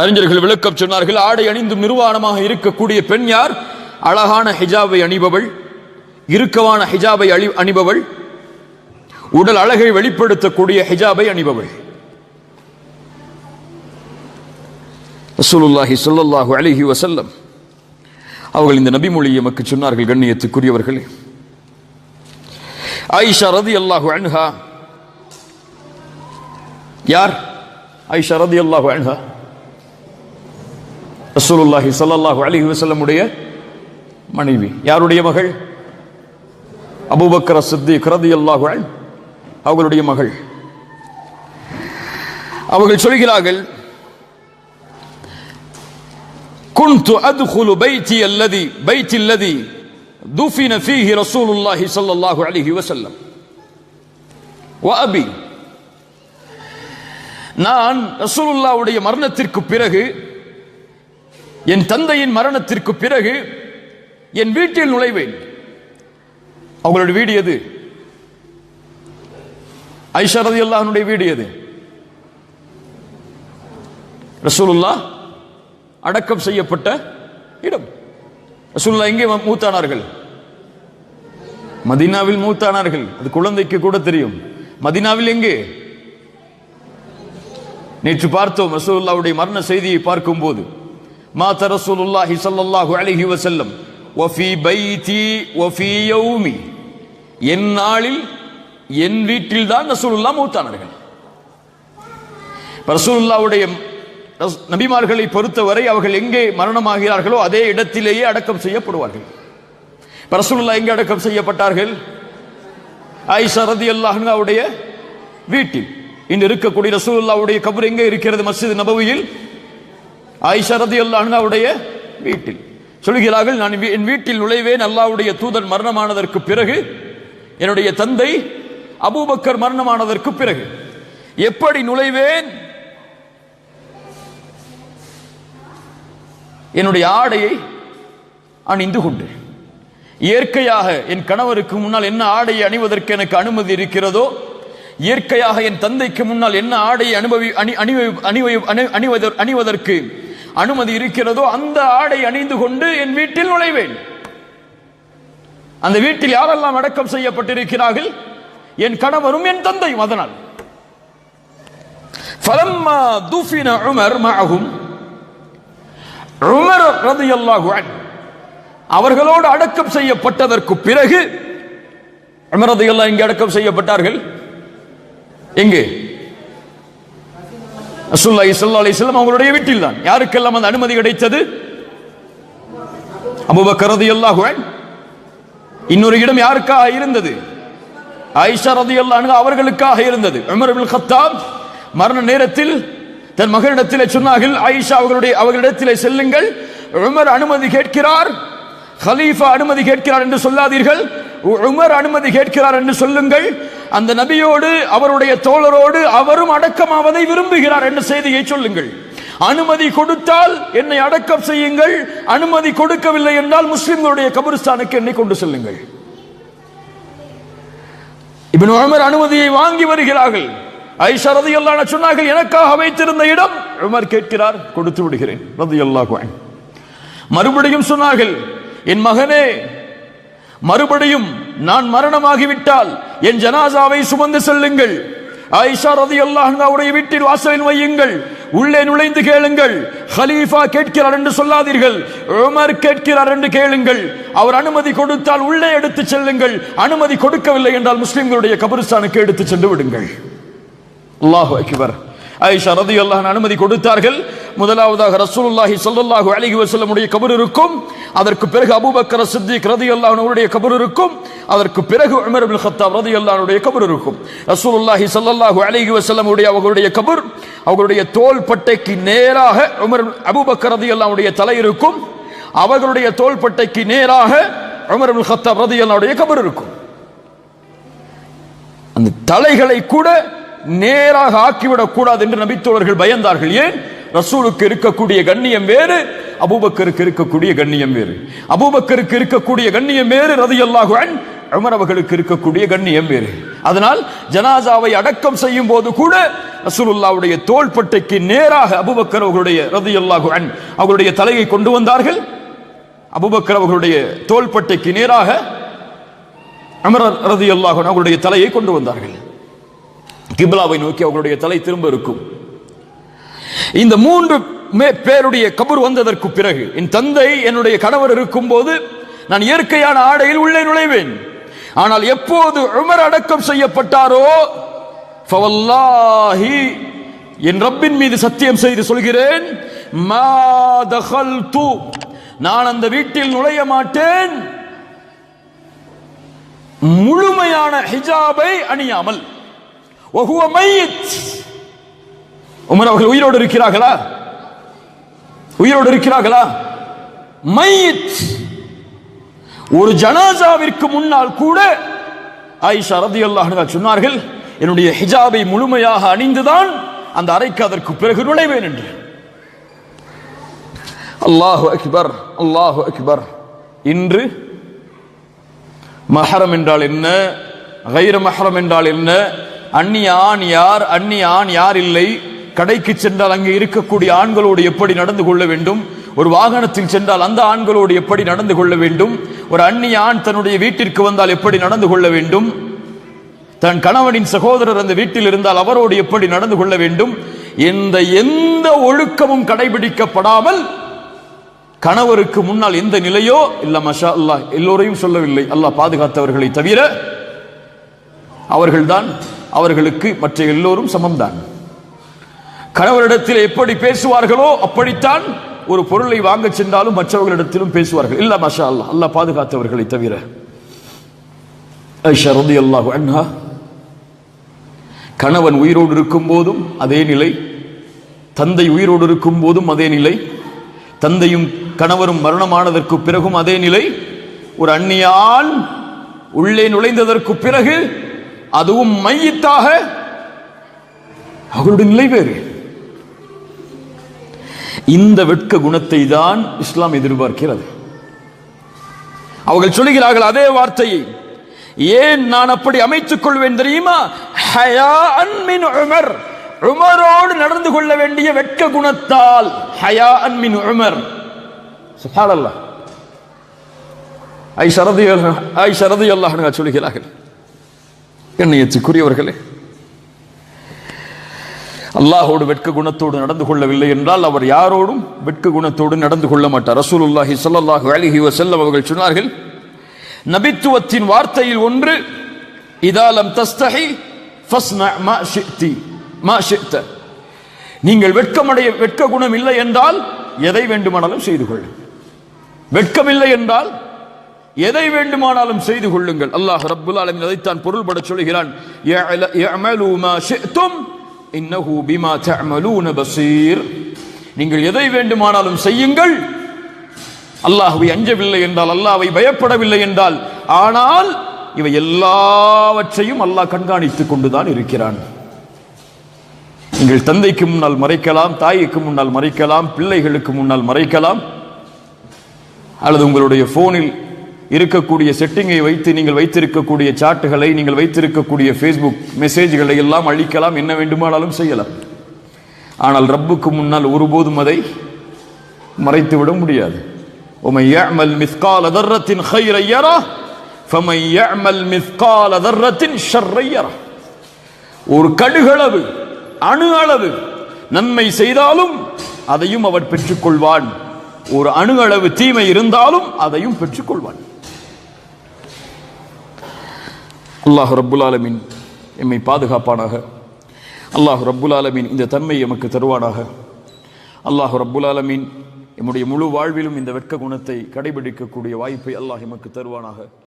அறிஞர்கள் விளக்கம் சொன்னார்கள், ஆடை அணிந்தும் நிர்வாணமாக இருக்கக்கூடிய பெண் யார்? அழகான ஹிஜாபை அணிபவள், இறுக்கமான ஹிஜாபை அணிபவள், உடல் அழகை வெளிப்படுத்தக்கூடிய ஹிஜாபை அணிபவள். ரசூலுல்லாஹி ஸல்லல்லாஹு அலைஹி வஸல்லம் அவர்கள் இந்த நபி மொழியை எமக்கு சொன்னார்கள். கண்ணியத்துக்குரியவர்களே, ஆயிஷா ரலியல்லாஹு அன்ஹா யார்? ஆயிஷா ரலியல்லாஹு அன்ஹா ரசூலுல்லாஹி ஸல்லல்லாஹு அலைஹி வஸல்லம் உடைய மனைவி. யாருடைய மகள்? அபூபக்கர் சித்திக் ரலியல்லாஹு அன்ஹு அவர்களுடைய மகள். அவர்கள் சொல்கிறார்கள், كنت أدخل بيتي الذي دفن فيه رسول الله صلى الله عليه وسلم وأبي. நான் ரசூலுல்லாஹ்வுடைய மரணத்திற்கு பிறகு, என் தந்தையின் மரணத்திற்கு பிறகு என் வீட்டில் நுழைவேன். அவங்களுடைய வீடு எது? ஆயிஷா ரலியல்லாஹு அன்ஹுடைய வீடு எது? ரசூலுல்லாஹ் அடக்கம் செய்யப்பட்ட இடம். ரசூலுல்லாஹ் எங்கே மூத்தானார்கள்? மதீனாவில் மூத்தானார்கள். அது குழந்தைக்கு கூட தெரியும். மதீனாவில் எங்கே? நேற்று பார்த்தோம் ரசூலுல்லாஹ்வுடைய மரண செய்தியை பார்க்கும்போது, மாத ரசூலுல்லாஹி ஸல்லல்லாஹு அலைஹி வஸல்லம் வஃபி பைதி வஃபி யௌமி, என் நாளில் என் வீட்டில் தான் ரசூலுல்லாஹ் மூத்தானார்கள். ரசூலுல்லாஹ்வுடைய நபிமார்களை பொறுத்தவரை அவர்கள் எங்கே மரணமாகிறார்களோ அதே இடத்திலேயே அடக்கம் செய்யப்படுவார்கள். ரசூலுல்லாஹ் எங்கே அடக்கம் செய்யப்பட்டார்கள்? ஆயிஷா ரலியல்லாஹு அன்ஹாவுடைய வீட்டில். இன்று இருக்கக்கூடிய ரசூலுல்லாஹ்வுடைய கபர் எங்கே இருக்கிறது? மஸ்ஜித் நபவியில். ஆயிஷா ரலியல்லாஹு அன்ஹாவுடைய வீட்டில். சொல்கிறார்கள், நான் என் வீட்டில் நுழைவேன் அல்லாஹ்வுடைய தூதர் மரணமானதற்கு பிறகு, என்னுடைய தந்தை அபூபக்கர் மரணமானதற்கு பிறகு. எப்படி நுழைவேன்? என்னுடைய ஆடையை அணிந்து கொண்டு, இயற்கையாக என் கணவருக்கு முன்னால் என்ன ஆடையை அணிவதற்கு எனக்கு அனுமதி இருக்கிறதோ, இயற்கையாக என் தந்தைக்கு முன்னால் என்ன ஆடையை அணிவதற்கு அனுமதி இருக்கிறதோ அந்த ஆடை அணிந்து கொண்டு என் வீட்டில் நுழைவேன். அந்த வீட்டில் யாரெல்லாம் அடக்கம் செய்யப்பட்டிருக்கிறார்கள்? என் கணவரும் என் தந்தையும். அதனால் ஃபலம்மா துஃபின உமர் மஅஹும், உமர் ரலியல்லாஹு அன்ஹு அவர்களோடு அடக்கம் செய்யப்பட்டதற்கு பிறகு, உமர் ரலியல்லாஹு எங்கே அடக்கம் செய்யப்பட்டார்கள்? எங்கே? ரசூலுல்லாஹி ஸல்லல்லாஹு அலைஹி வஸல்லம் அவங்களுடைய வீட்டில் தான். யாருக்கெல்லாம் அந்த அனுமதி கிடைத்தது? அபூபக்கர் ரலியல்லாஹு அன்ஹு. இன்னொரு இடம் யாருக்காக இருந்தது? ஆயிஷா ரலியல்லாஹு அன்ஹா அவர்களுக்காக இருந்தது. உமர் இப்னு கத்தாப் மரண நேரத்தில் தன் மகளிடத்திலே சொன்னார்கள், ஆயிஷா அவர்களிடத்திலே செல்லுங்கள், உமர் அனுமதி கேட்கிறார், கலீஃபா அனுமதி கேட்கிறார் என்று சொல்லாதீர்கள், உமர் அனுமதி கேட்கிறார் என்று சொல்லுங்கள். அந்த நபியோடு அவருடைய தோழரோடு அவரும் அடக்கமாவதை விரும்புகிறார் என்ற செய்தியை சொல்லுங்கள். அனுமதி கொடுத்தால் என்னை அடக்கம் செய்யுங்கள், அனுமதி கொடுக்கவில்லை என்றால் முஸ்லிம்களுடைய கபரிஸ்தானுக்கு என்னை கொண்டு செல்லுங்கள். இப்னு உமர் அனுமதியை வாங்கி வருகிறார்கள். ஆயிஷா ரலியல்லாஹு அன்ஹா சொன்னார்கள், எனக்காக வைத்திருந்த இடம் உமர் கேட்கிறார், கொடுத்து விடுகிறேன் ரலியல்லாஹு அன்ஹு. மறுபடியும் சொன்னார்கள், என் மகனே, மறுபடியும் நான் மரணமாகிவிட்டால் என் ஜனாசாவை சுமந்து செல்லுங்கள், ஆயிஷா ரலியல்லாஹு அன்ஹாவுடைய வீட்டில் வாசலில் வையுங்கள், உள்ளே நுழைந்து கேளுங்கள், கலீஃபா கேட்கிறார் என்று சொல்லாதீர்கள், உமர் கேட்கிறார் என்று கேளுங்கள், அவர் அனுமதி கொடுத்தால் உள்ளே எடுத்து செல்லுங்கள், அனுமதி கொடுக்கவில்லை என்றால் முஸ்லிம்களுடைய கபரிஸ்தானுக்கு எடுத்து சென்று விடுங்கள். அல்லாஹு அக்பர். ஆயிஷா ரலியல்லாஹு அன்ஹா அனுமதி கொடுத்தார்கள். முதலாவதாக ரசூலுல்லாஹி ஸல்லல்லாஹு அலைஹி வஸல்லம் உடைய கபர் இருக்கும், அதற்கு பிறகு அபூபக்கர் சித்திக் ரலியல்லாஹு அன்ஹு உடைய கபர் இருக்கும், அதற்கு பிறகு உமர் இப்னு கத்தாப் ரலியல்லாஹு அன்ஹு உடைய கபர் இருக்கும். ரசூலுல்லாஹி ஸல்லல்லாஹு அலைஹி வஸல்லம் உடைய அவர்களுடைய கபர், அவர்களுடைய தோள்பட்டைக்கு நேராக அபூபக்கர் ரலியல்லாஹு அன்ஹுடைய தலை இருக்கும், அவர்களுடைய தோள்பட்டைக்கு நேராக உமர் இப்னு கத்தாப் ரலியல்லாஹு அன்ஹுடைய கபர் இருக்கும். அந்த தலைகளை கூட நேராக ஆக்கிவிடக் கூடாது என்று நபித்தோழர்கள் பயந்தார்கள். ஏன்? ரசூலுக்கு இருக்கக்கூடிய கண்ணியம் வேறு, அபூபக்கருக்கு இருக்கக்கூடிய கண்ணியம் வேறு. அபூபக்கருக்கு இருக்கக்கூடிய கண்ணியம் வேறு, ரலியல்லாஹு அன்ஹு. உமர் அவர்களுக்கு இருக்கக்கூடிய கண்ணியம் வேறு. அதனால் ஜனாசாவை அடக்கம் செய்யும் போது கூட ரசூலுல்லாஹ்வுடைய தோள்பட்டைக்கு நேராக அபூபக்கர் அவர்களுடைய ரலியல்லாஹு அன்ஹு அவர்களுடைய தலையை கொண்டு வந்தார்கள். அபூபக்கர் அவர்களுடைய தோள்பட்டைக்கு நேராக உமர் ரலியல்லாஹு அன்ஹு அவர்களுடைய தலையை கொண்டு வந்தார்கள். கிப்லாவை நோக்கி அவர்களுடைய தலை திரும்ப இருக்கும். இந்த 3 பேருடைய கபர் வந்ததற்கு பிறகு என் தந்தை என்னுடைய கணவர் இருக்கும் போது நான் இயற்கையான ஆடையில் உள்ளே நுழைவேன். ஆனால் எப்போது உமர் அடக்கம் செய்யப்பட்டாரோ, ஃபவல்லாஹி என் ரப்பின் மீது சத்தியம் செய்து சொல்கிறேன், மா தகல்து நான் அந்த வீட்டில் நுழைய மாட்டேன் முழுமையான ஹிஜாபை அணியாமல். வஹுவ மையித், உமர் அவர்கள் உயிரோடு இருக்கிறார்களா? உயிரோடு இருக்கிறார்களா? மையித். ஒரு ஜனாசாவிற்கு முன்னால் கூட ஆயிஷா ரலியல்லாஹு அன்ஹா சொன்னார்கள், என்னுடைய ஹிஜாபை முழுமையாக அணிந்துதான் அந்த அறைக்கு அதற்கு பிறகு நுழைவேன் என்று. அல்லாஹு அக்பர், அல்லாஹு அக்பர். இன்று மஹரம் என்றால் என்ன, கைர மஹரம் என்றால் என்ன, அந்நிய ஆண் யார், அந்நிய ஆண் யார் இல்லை, கடைக்கு சென்றால் அங்கே இருக்கக்கூடிய ஆண்களோடு எப்படி நடந்து கொள்ள வேண்டும், ஒரு வாகனத்தில் சென்றால் அந்த ஆண்களோடு எப்படி நடந்து கொள்ள வேண்டும், ஒரு அந்நிய ஆண் தன்னுடைய வீட்டிற்கு வந்தால் எப்படி நடந்து கொள்ள வேண்டும், தன் கணவனின் சகோதரர் அந்த வீட்டில் இருந்தால் அவரோடு எப்படி நடந்து கொள்ள வேண்டும், எந்த ஒழுக்கமும் கடைபிடிக்கப்படாமல் கணவருக்கு முன்னால் எந்த நிலையோ இல்ல, மஷா அல்லாஹ், எல்லோரையும் சொல்லவில்லை, அல்லாஹ் பாதுகாத்தவர்களை தவிர அவர்கள்தான், அவர்களுக்கு மற்ற எல்லோரும் சமம்தான். கணவரிடத்தில் எப்படி பேசுவார்களோ அப்படித்தான் ஒரு பொருளை வாங்க சென்றாலும் மற்றவர்களிடத்திலும் பேசுவார்கள். இல்ல, மஷா அல்லாஹ், அல்லாஹ் பாதுகாத்தவர்களை தவிர. ஆயிஷா ரலியல்லாஹு அன்ஹா கணவன் உயிரோடு இருக்கும் போதும் அதே நிலை, தந்தை உயிரோடு இருக்கும் போதும் அதே நிலை, தந்தையும் கணவரும் மரணமானதற்கு பிறகும் அதே நிலை, ஒரு அந்நியான் உள்ளே நுழைந்ததற்கு பிறகு அதுவும் மையித்தாக அவர்களுடைய நிலை வேறு. இந்த வெட்க குணத்தை தான் இஸ்லாம் எதிர்பார்க்கிறது. அவர்கள் சொல்கிறார்கள் அதே வார்த்தையை, ஏன் நான் அப்படி அமைத்துக் கொள்வேன் தெரியுமா? ஹயாஅன் மின் உமர், உமரோடு நடந்து கொள்ள வேண்டிய வெட்க குணத்தால். ஹயாஅன் மின் உமர், சுப்ஹானல்லாஹ். ஆயிஷா ரலியல்லாஹு அன்ஹா சொல்கிறார்கள், கண்ணியத்துக்குரியவர்களே, அல்லாஹோடு வெட்க குணத்தோடு நடந்து கொள்ளவில்லை என்றால் அவர் யாரோடும் வெட்க குணத்தோடு நடந்து கொள்ள மாட்டார். ரசூலுல்லாஹி ஸல்லல்லாஹு அலைஹி வஸல்லம் அவர்கள் சொன்னார்கள், நபித்துவத்தின் வார்த்தையில் ஒன்று, இதா லம் தஸ்தஹி ஃபஸ்னா மா ஷிஅதி மா ஷிஅத, நீங்கள் வெட்க குணம் இல்லை என்றால் எதை வேண்டுமானாலும் செய்து கொள்ளுங்கள். வெட்கமில்லை என்றால் எதை வேண்டுமானாலும் செய்து கொள்ளுங்கள். அல்லாஹ் ரப்புல் ஆலமீன் அதைத்தான் பொருள்பட சொல்கிறான், யஅமலு மா ஷிஅதும் இன்னஹு பிமா தஅமலூன பஸீர். நீங்கள் எதை வேண்டுமானாலும் செய்யுங்கள், அல்லாஹ்வை அஞ்சவில்லை என்றால், அல்லாஹ்வை பயப்படவில்லை என்றால், ஆனால் இவை எல்லாவற்றையும் அல்லாஹ் கண்காணித்துக் கொண்டுதான் இருக்கிறான். நீங்கள் தந்தைக்கு முன்னால் மறைக்கலாம், தாய்க்கு முன்னால் மறைக்கலாம், பிள்ளைகளுக்கு முன்னால் மறைக்கலாம், அல்லது உங்களுடைய போனில் இருக்கக்கூடிய செட்டிங்கை வைத்து நீங்கள் வைத்திருக்கக்கூடிய சாட்டுகளை, நீங்கள் வைத்திருக்கக்கூடிய ஃபேஸ்புக் மெசேஜ்களை எல்லாம் அழிக்கலாம், என்ன வேண்டுமானாலும் செய்யலாம். ஆனால் ரப்புக்கு முன்னால் ஒருபோதும் அதை மறைத்துவிட முடியாது. وَمَنْ يَعْمَلْ مِثْقَالَ ذَرَّةٍ خَيْرًا يَرَهُ فَمَنْ يَعْمَلْ مِثْقَالَ ذَرَّةٍ شَرًّا يَرَهُ. ஒரு கடுகளவு, அணு அளவு நன்மை செய்தாலும் அதையும் அவர் பெற்றுக்கொள்வான், ஒரு அணு அளவு தீமை இருந்தாலும் அதையும் பெற்றுக்கொள்வான். அல்லாஹ் ரப்புல் ஆலமீன் எம்மை பாதுகாப்பானாக. அல்லாஹ் ரப்புல் ஆலமீன் இந்த தன்மை எமக்கு தருவானாக. அல்லாஹ் ரப்புல் ஆலமீன் எம்முடைய முழு வாழ்விலும் இந்த வெட்க குணத்தை கடைபிடிக்கக்கூடிய வாய்ப்பை அல்லாஹ் எமக்கு தருவானாக.